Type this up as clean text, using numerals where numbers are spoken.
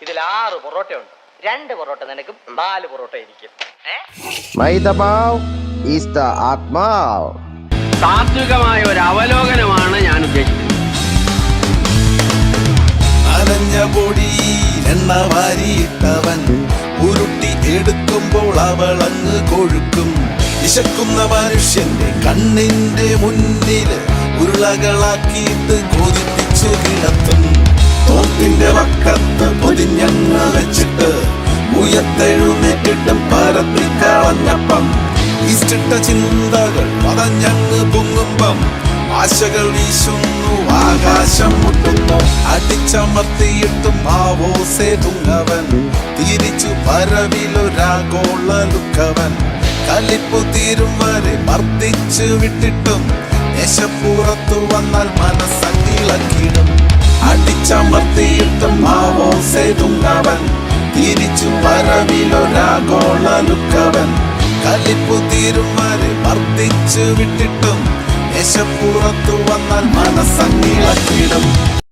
ഇതിൽ 6 പൊറോട്ട ഉണ്ട്. 2 പൊറോട്ട നിനക്കും 4 പൊറോട്ട എനിക്കും. മൈദമാവ് ഈസ് ദ ആത്മാവ്. താത്വികമായ ഒരു അവലോകനമാണ് ഞാൻ ഉദ്ദേശിക്കുന്നത്. അലഞ്ഞ പൊടി എണ്ണ വാരിയിട്ടവൻ ഉരുട്ടി എടുക്കുമ്പോൾ അവളങ്ങ് കൊഴുക്കും. വിശക്കുന്ന മനുഷ്യന്റെ കണ്ണിന്റെ മുന്നില് ഉരുളകളാക്കിയിട്ട് കൊതിപ്പിച്ചു കിടത്തും. തോട്ടിന്റെ വക്കത്ത് പൊതിഞ്ഞങ്ങ് വെച്ചിട്ട് ഉയർത്തെഴുന്നേറ്റിട്ടും പരത്തിക്കളഞ്ഞപ്പം ഈസ്റ്റിട്ട ചിന്തകൾ പതഞ്ഞങ്ങ് പൊങ്ങുമ്പം ആശകൾ വീശുന്നു, ആകാശം മുട്ടുന്നു. അടിച്ചമർത്തിയിട്ടും ആവോസേതുങ്ങവൻ തിരിച്ചു പരവിലൊരാഗോളലുക്കവൻ. കലിപ്പു തീരും വരെ മർദ്ദിച്ചു വിട്ടിട്ടും ദേശപ്പുറത്തു വന്നാൽ മനസ്സങ്ങിളക്കിടും. അടിച്ചമർത്തിയിട്ടും ആവോസേതുങ്ങവൻ തിരിച്ചു പരവിലൊരാഗോളലുക്കവൻ. കലിപ്പു തീരും വരെ മർദ്ദിച്ചു വിട്ടിട്ടും ദേശപ്പുറത്തു വന്നാൽ മനസ്സങ്ങിളക്കിടും.